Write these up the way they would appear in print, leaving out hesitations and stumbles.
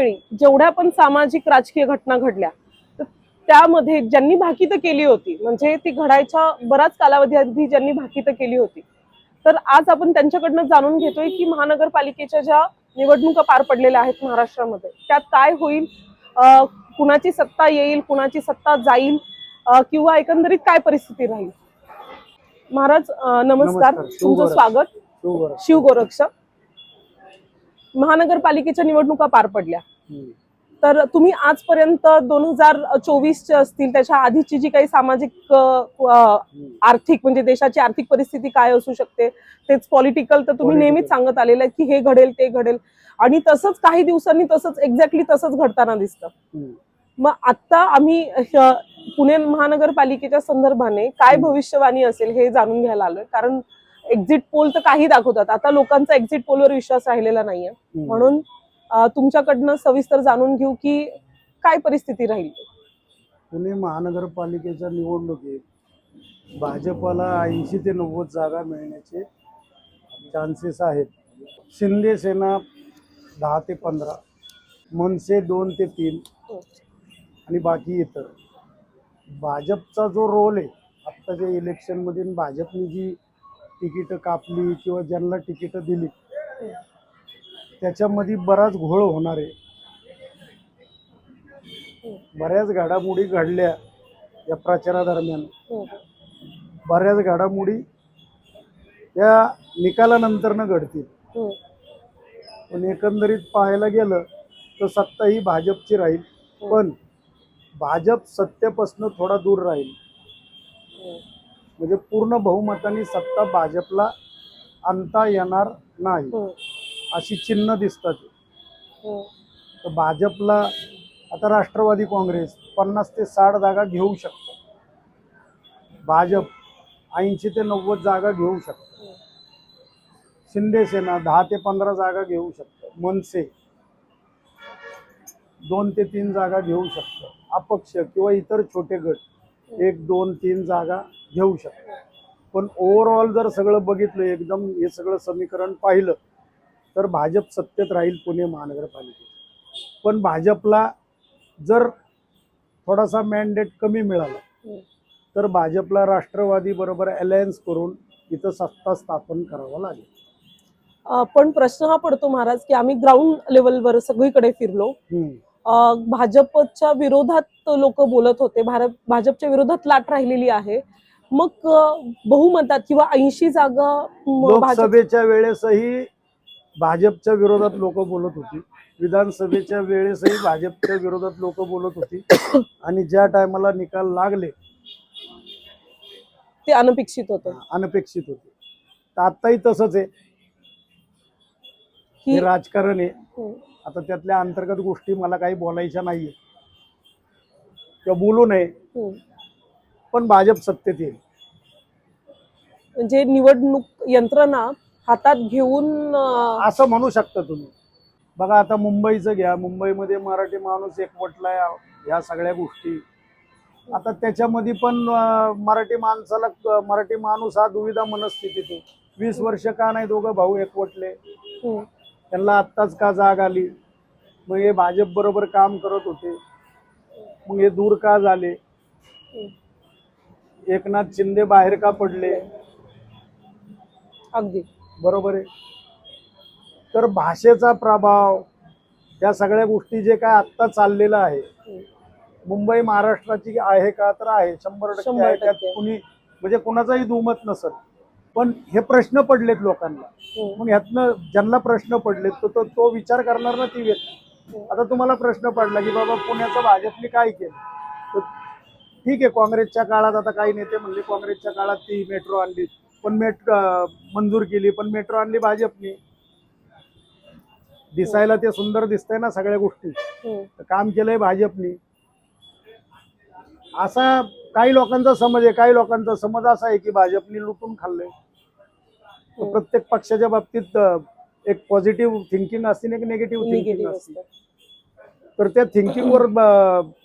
वेळी जेवढ्या पण सामाजिक राजकीय घटना घडल्या तर त्यामध्ये ज्यांनी भाकीतं केली होती, म्हणजे ती घडायच्या बराच कालावधी आधी ज्यांनी भाकीतं केली होती, तर आज आपण त्यांच्याकडनं जाणून घेतोय की महानगरपालिकेच्या ज्या निवडणुका पार पडलेल्या आहेत महाराष्ट्रामध्ये त्यात काय होईल, कुणाची सत्ता येईल, कुणाची सत्ता जाईल, किंवा एकंदरीत काय परिस्थिती राहील. महाराज नमस्कार, तुमचं स्वागत. शिवगोरक्ष. महानगरपालिकेच्या निवडणुका पार पडल्या, तर तुम्ही आजपर्यंत 2024 असतील त्याच्या आधीची जी काही सामाजिक आर्थिक म्हणजे देशाची आर्थिक परिस्थिती काय असू शकते, तेच पॉलिटिकल तर तुम्ही नेहमीच सांगत आलेलं आहे की हे घडेल ते घडेल, आणि तसंच काही दिवसांनी तसंच एक्झॅक्टली तसंच घडताना दिसतं. मग आता आम्ही पुणे महानगरपालिकेच्या संदर्भाने काय भविष्यवाणी असेल हे जाणून घ्यायला आलोय, कारण एक्झिट पोल तर काही दाखवतात, आता लोकांचा एक्झिट पोलवर विश्वास राहिलेला नाहीये. म्हणून तुमच्याकडनं सविस्तर जाणून घेऊ की काय परिस्थिती राहील. पुणे महानगरपालिकेच्या निवडणुकीत भाजपला 80 ते 90 जागा मिळण्याचे चान्सेस आहेत. शिंदे सेना 10 ते 15, मनसे 2 ते 3 आणि बाकी इतर. भाजपचा जो रोल आहे आत्ताच्या इलेक्शनमध्ये, भाजपने जी तिकीटं कापली किंवा ज्यांना तिकीटं दिली त्याच्यामध्ये बराच घोळ होणार आहे. बऱ्याच घडामोडी घडल्या या प्रचारादरम्यान, बऱ्याच घडामोडी या निकालानंतर घडतील. पण एकंदरीत पाहायला गेलं तर सत्ता ही भाजपची राहील, पण भाजप सत्तेपासून थोडा दूर राहील. म्हणजे पूर्ण बहुमताने सत्ता भाजपला आणता येणार नाही अशी चिन्ह दिसतात. तर भाजपला आता राष्ट्रवादी काँग्रेस 50 ते 60 जागा घेऊ शकतो, भाजप 80 ते 90 जागा घेऊ शकतो, शिंदे सेना 10 ते 15 जागा घेऊ शकतो, मनसे 2 ते 3 जागा घेऊ शकतो, अपक्ष किंवा इतर छोटे गट 1, 2, 3 जागा घेऊ शकतो. पण ओव्हरऑल जर सगळं बघितलं, एकदम हे सगळं समीकरण पाहिलं तर भाजप सत्तेत राहील पुणे महानगरपालिकेत. पण भाजपला जर थोडासा मॅन्डेट कमी मिळाला तर भाजपला राष्ट्रवादी बरोबर अलायन्स करून इथं सत्ता स्थापन करावं लागेल. पण प्रश्न हा पडतो महाराज की आम्ही ग्राउंड लेवलवर सगळीकडे फिरलो, भाजपच्या विरोधात लोक बोलत होते, भाजपच्या विरोधात लाट राहिलेली आहे. मग बहुमतात किंवा 80 जागा लोकसभेच्या वेळेसही भाजपच्या विरोधात लोक बोलत होती, विधानसभेच्या वेळेसही भाजपच्या विरोधात लोक बोलत होती, आणि ज्या टायमाला निकाल लागले ते अनपेक्षित होते. तर आताही तसंच आहे. हे राजकारण आहे. आता त्यातल्या अंतर्गत गोष्टी मला काही बोलायच्या नाहीये किंवा बोलू नये, पण भाजप सत्तेत येईल. म्हणजे निवडणूक यंत्रणा हातात घेऊन असं म्हणू शकता तुम्ही. बघा आता मुंबईचं घ्या, मुंबईमध्ये मराठी माणूस एकवटलाय, ह्या सगळ्या गोष्टी. आता त्याच्यामध्ये पण मराठी माणूस हा दुविधा मनस्थितीत आहे. 20 वर्ष का नाही दोघं भाऊ एकवटले, त्यांना आत्ताच का जाग आली? मग हे भाजप बरोबर काम करत होते, मग हे दूर का झाले? एकनाथ शिंदे बाहेर का पडले? अगदी बरोबर आहे. तर भाषेचा प्रभाव, या सगळ्या गोष्टी जे काय आत्ता चाललेलं आहे, मुंबई महाराष्ट्राची आहे का? तर आहे, 100% आहे. त्यात कुणी म्हणजे कुणाचाही दुमत नसेल. पण हे प्रश्न पडलेत लोकांना, मग ह्यातनं ज्यांना प्रश्न पडलेत तो विचार करणार ना ती व्यक्ती. आता तुम्हाला प्रश्न पडला की बाबा पुण्याचं भाजपने काय केलं, तर ठीक आहे, काँग्रेसच्या काळात आता काही नेते म्हणले काँग्रेसच्या काळात ती मेट्रो आणली, पण मंजूर केली, पण मेट्रो आणली भाजपने. दिसायला ते सुंदर दिसतंय ना सगळ्या गोष्टी, तर काम केलंय भाजपने. असा काही लोकांचा समज आहे. काही लोकांचा समज असा आहे की भाजपने लुटून खाल्लंय. प्रत्येक पक्षाच्या बाबतीत एक पॉझिटिव्ह थिंकिंग असते ना, एक निगेटिव्ह थिंकिंग असते. तर त्या थिंकिंगवर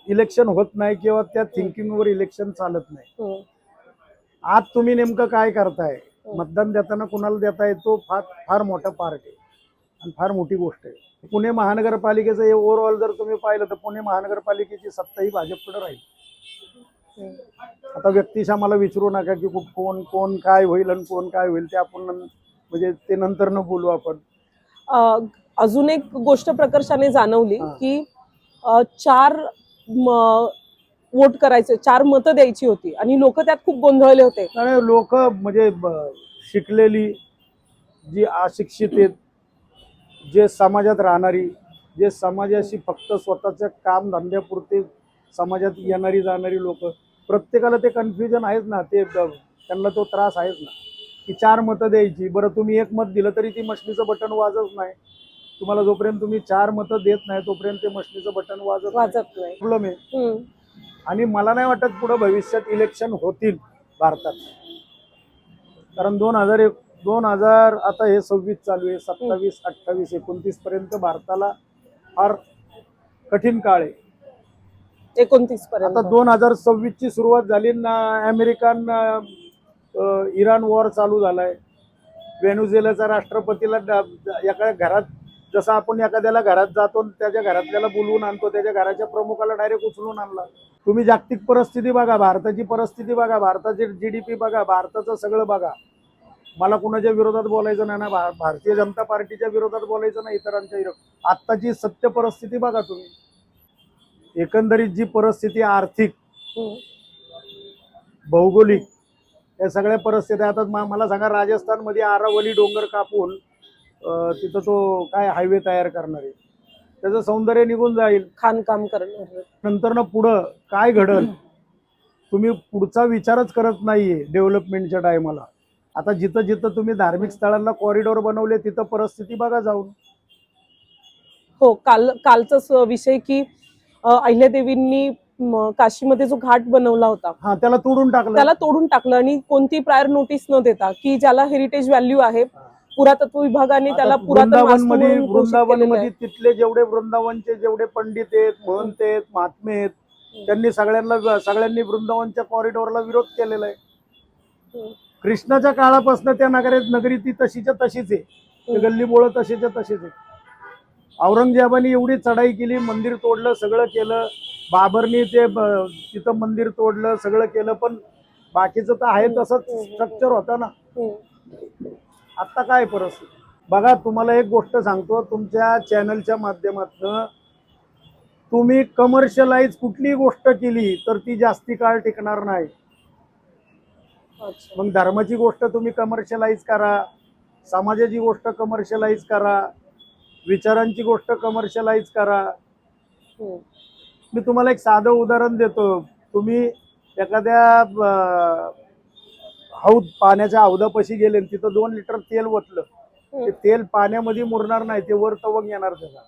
इलेक्शन होत नाही किंवा त्या थिंकिंगवर इलेक्शन चालत नाही. आज तुम्ही नेमकं काय करताय, मतदान देताना कुणाला देताय, तो फार मोठा पार्ट आहे आणि फार मोठी गोष्ट आहे. पुणे महानगरपालिकेचं ओव्हरऑल जर तुम्ही पाहिलं तर पुणे महानगरपालिकेची सत्ता ही भाजपकडे राहील. आता व्यक्तिशः मला विचारू नका की कोण कोण काय होईल आणि कोण काय होईल, ते आपण म्हणजे ते नंतर न बोलू आपण. अजून एक गोष्ट प्रकर्षाने जाणवली की 4 वोट करायचे, 4 मतं द्यायची होती आणि लोक त्यात खूप गोंधळले होते. आणि लोक म्हणजे शिकलेली, जी अशिक्षित आहेत, जे समाजात राहणारी, जे समाजाशी फक्त स्वतःच्या काम धंद्यापुरते समाजात येणारी जाणारी लोक, प्रत्येकाला ते कन्फ्युजन आहेच ना, ते त्यांना तो त्रास आहेच ना की 4 मतं द्यायची. बरं तुम्ही 1 मत दिलं तरी ती मशनीचं बटन वाजत नाही. तुम्हाला जोपर्यंत तुम्ही 4 मतं देत नाही तोपर्यंत ते मशनीचं बटन वाजत नाही. प्रॉब्लेम आहे. आणि मला नाही वाटत पुढे भविष्यात इलेक्शन होतील भारतात, कारण 2000 आता हे 26 चालू आहे, 27, 28, 29 पर्यंत भारताला फार कठीण काळ आहे. 29 पर्यंत. आता 2026 ची सुरुवात झाली ना, अमेरिकन इराण वॉर चालू झालाय. व्हेनेझुएलाचा राष्ट्रपतीला एका घरात, जसं आपण एखाद्याला घरात जातो त्याच्या घरातल्याला बोलवून आणतो, त्याच्या घराच्या प्रमुखाला डायरेक्ट उचलून आणला. तुम्ही जागतिक परिस्थिती बघा, भारताची परिस्थिती बघा, भारताची GDP बघा, भारताचं सगळं बघा. मला कुणाच्या विरोधात बोलायचं नाही ना, भारतीय जनता पार्टीच्या विरोधात बोलायचं नाही, इतरांच्या विरोधात. आत्ताची सत्य परिस्थिती बघा तुम्ही. एकंदरीत जी परिस्थिती आर्थिक, भौगोलिक, या सगळ्या परिस्थिती. आता मला सांगा, राजस्थानमध्ये आरावली डोंगर कापून तिथं तो काय हायवे तयार करणार आहे, त्याचं सौंदर्य निघून जाईल, खाणकाम करणार. नंतर ना पुढं काय घडल तुम्ही पुढचा विचारच करत नाहीये डेव्हलपमेंटच्या टायमाला. आता जिथं जिथं तुम्ही धार्मिक स्थळांना कॉरिडॉर बनवले तिथं परिस्थिती बघा जाऊन. हो, कालचाच विषय की अहिल्यादेवींनी काशीमध्ये जो घाट बनवला होता त्याला तोडून टाकलं आणि कोणती प्रायर नोटीस न देता, की ज्याला हेरिटेज व्हॅल्यू आहे, पुरातत्व विभागाने त्याला वृंदावनमध्ये तिथले जेवढे वृंदावनचे जेवढे पंडित आहेत, महंत आहेत, महात्मे आहेत, त्यांनी सगळ्यांनी वृंदावनच्या कॉरिडॉरला विरोध केलेला आहे. कृष्णाच्या काळापासून त्या नगरी ती तशीच्या तशीच आहे, गल्लीबोळ तशीच्या तशीच आहे. औरंगजेबाने एवढी चढाई केली, मंदिर तोडलं, सगळं केलं. बाबरनी ते तिथं मंदिर तोडलं, सगळं केलं, पण बाकीचं तर आहे तसंच स्ट्रक्चर होतं ना. आता काय परिस्थिती बघा. तुम्हाला एक गोष्ट सांगतो, तुमच्या चॅनलच्या माध्यमातून तुम्ही कमर्शियलाइज कुठली गोष्ट केली तर ती जास्ती काळ टिकणार नाही. मग धर्माची गोष्ट तुम्ही कमर्शियलाइज करा, समाजाची गोष्ट कमर्शियलाइज करा, विचारांची गोष्ट कमर्शियलाइज करा. मी तुम्हाला एक साधं उदाहरण देतो. तुम्ही एखाद्या पाण्याच्या हौदापाशी गेले, तिथं 2 लिटर तेल ओतलं, ते तेल पाण्यामध्ये मुरणार नाही, ते वर तवंग येणार त्याचा,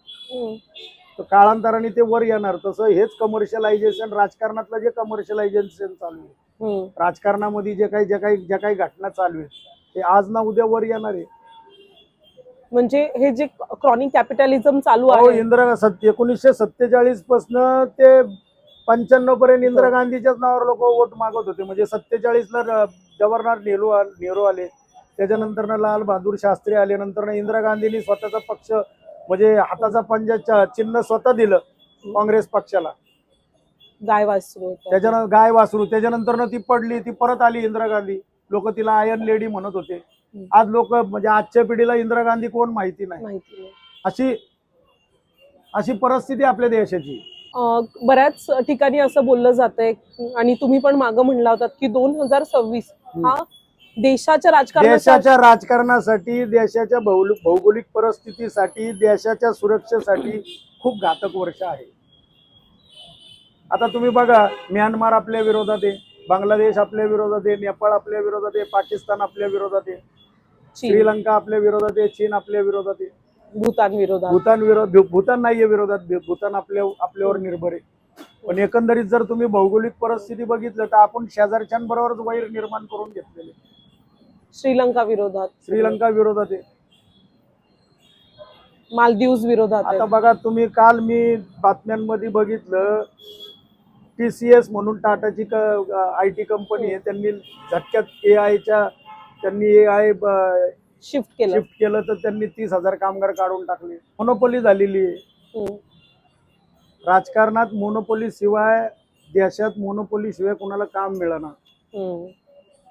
तर काळांतराने ते वर येणार. तसं हेच कमर्शियलायझेशन, राजकारणातलं जे कमर्शियलायझेशन चालू आहे, राजकारणामध्ये ज्या काही घटना चालू आहेत, ते आज ना उद्या वर येणार आहे. म्हणजे हे जे क्रॉनिक कॅपिटलिझम चालू आहे, 1947 पासून ते 95 पर्यंत इंदिरा गांधीच्याच नावावर लोक वोट मागत होते. म्हणजे 47ला जवाहरलाल नेहरू आले, त्याच्यानंतर लाल बहादूर शास्त्री आले, नंतर इंदिरा गांधींनी स्वतःचा पक्ष म्हणजे हाताचा पंजा चिन्ह स्वतः दिलं काँग्रेस पक्षाला, गाय वासरू. त्याच्यानंतर ती पडली, ती परत आली इंदिरा गांधी. लोक तिला आयर्न लेडी म्हणत होते. आज लोक म्हणजे आजच्या पिढीला इंदिरा गांधी कोण माहिती नाही. अशी परिस्थिती आपल्या देशाची. बऱ्याच ठिकाणी असं बोललं जातंय आणि तुम्ही पण मागं म्हणला होता की 2026 हा देशाच्या राजकारणासाठी, देशाच्या भौगोलिक परिस्थितीसाठी, देशाच्या सुरक्षेसाठी खूप घातक वर्ष आहे. आता तुम्ही बघा, म्यानमार आपल्या विरोधात आहे, बांगलादेश आपल्या विरोधात आहे, नेपाळ आपल्या विरोधात आहे, पाकिस्तान आपल्या विरोधात आहे, श्रीलंका आपल्या विरोधात आहे, चीन आपल्या विरोधात आहे, भूतान नाहीये विरोधात, भूतान आपल्यावर निर्भर आहे. पण एकंदरीत जर तुम्ही भौगोलिक परिस्थिती बघितलं तर आपण शेजारच्यांबरोबरच वैर निर्माण करून घेतलेले. श्रीलंका विरोधात आहे, मालदीव्स विरोधात. आता बघा तुम्ही, काल मी बातम्यांमध्ये बघितलं, TCS म्हणून टाटाची IT कंपनी आहे, त्यांनी झटक्यात AI शिफ्ट केलं. शिफ्ट केलं तर त्यांनी 30,000 कामगार काढून टाकले. मोनोपोली झालेली आहे. हम्म. राजकारणात मोनोपोली शिवाय, देशात मोनोपोली शिवाय कोणाला काम मिळणार. हम्म.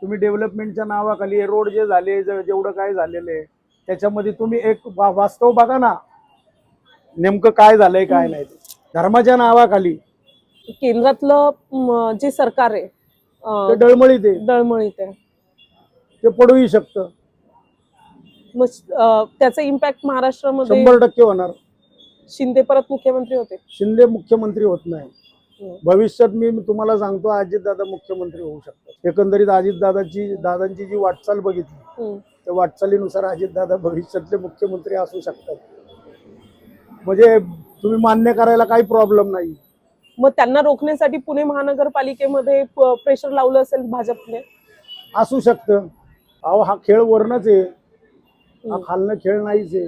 तुम्ही डेव्हलपमेंटच्या नावाखाली रोड जे झाले, जेवढं काय झालेलं आहे त्याच्यामध्ये तुम्ही एक वास्तव बघा ना, नेमकं काय झालंय काय नाही ते. धर्माच्या नावाखाली केंद्रातलं जे सरकार आहे ते डळमळीत आहे, डळमळीत आहे. ते पडूही शकतं. मग त्याचा इम्पॅक्ट महाराष्ट्रामध्ये 100% होणार. शिंदे परत मुख्यमंत्री होते. शिंदे मुख्यमंत्री होत नाही. हम्म. भविष्यात मी तुम्हाला सांगतो अजितदादा मुख्यमंत्री होऊ शकतात. एकंदरीत दादांची जी वाटचाल बघितली हम्म. त्या वाटचालीनुसार अजितदादा भविष्यातले मुख्यमंत्री असू शकतात. म्हणजे तुम्ही मान्य करायला काही प्रॉब्लेम नाही. मग त्यांना रोखण्यासाठी पुणे महानगरपालिकेमध्ये प्रेशर लावलं असेल भाजपने. असू शकतं. अहो हा खेळ वरनच आहे, हा खालनं खेळ नाहीच आहे.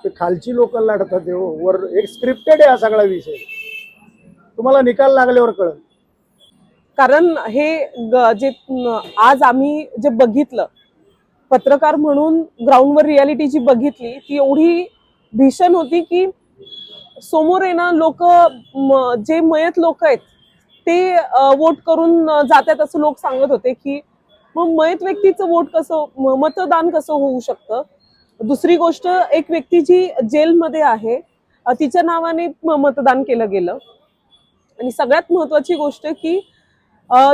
ते खालची लोक लढतात हे हो. वर एक स्क्रिप्टेड आहे हा सगळा विषय. तुम्हाला निकाल लागल्यावर कळत. कारण हे जे आज आम्ही जे बघितलं, पत्रकार म्हणून ग्राउंडवर रियालिटी जी बघितली ती एवढी भीषण होती की समोर आहे ना लोक, जे मयत लोक आहेत ते वोट करून जातात असं लोक सांगत होते की मग मयत व्यक्तीचं वोट कसं, मतदान कसं होऊ शकतं. दुसरी गोष्ट, एक व्यक्ती जी जेलमध्ये आहे तिच्या नावाने मतदान केलं गेलं. आणि सगळ्यात महत्वाची गोष्ट की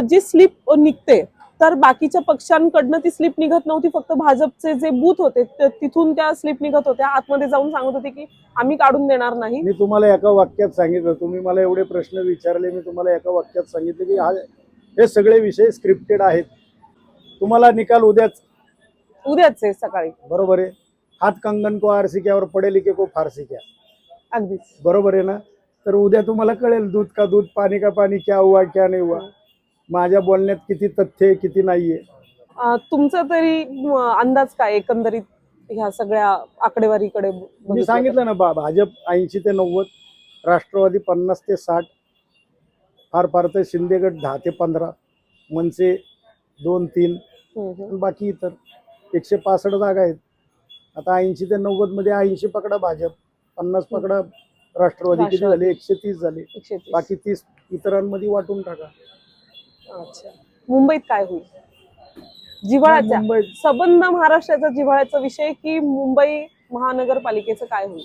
जी स्लिप निघते तर बाकीच्या पक्षांकडनं ती स्लिप निघत नव्हती. फक्त भाजपचे जे बूथ होते तिथून त्या स्लिप निघत होत्या. आतमध्ये जाऊन सांगत होते की आम्ही काढून देणार नाही. मी तुम्हाला एका वाक्यात सांगितलं, तुम्ही मला एवढे प्रश्न विचारले, मी तुम्हाला एका वाक्यात सांगितलं की हे सगळे विषय स्क्रिप्टेड आहेत. तुम्हाला निकाल उद्याच आहे सकाळी. बरोबर आहे. हात कंगन को आरसी क्या और पढे लिखे को फारसी क्या. अगदीच बरोबर आहे ना. तर उद्या तुम्हाला कळेल दूध का दूध पाणी का पाणी, क्या हुआ क्या नाही हुआ. माझ्या बोलण्यात किती तथ्य आहे किती नाहीये. तुमचा तरी अंदाज काय एकंदरीत ह्या सगळ्या आकडेवारीकडे? मी सांगितलं ना, भाजप 80 ते 90, राष्ट्रवादी 50 ते 60, फार तर शिंदेगड 10 ते 15, मनसे 2-3, बाकी इतर 165 जागा आहेत. आता 80 ते 90 मध्ये 80 पकडा भाजप, 50 पकडा राष्ट्रवादी, किती झाले? 130 झाले. 130. बाकी 30 इतरांमध्ये वाटून टाका. अच्छा. मुंबईत काय होईल? जिव्हाळ्याचा मुंबईत संबंध, महाराष्ट्राचा जिव्हाळ्याचा विषय की मुंबई महानगरपालिकेचं काय होईल?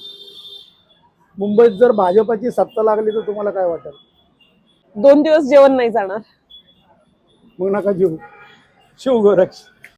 मुंबईत जर भाजपाची सत्ता लागली तर तुम्हाला काय वाटेल? 2 दिवस जेवण नाही जाणार. मग नका जीव शिवगोरक्ष.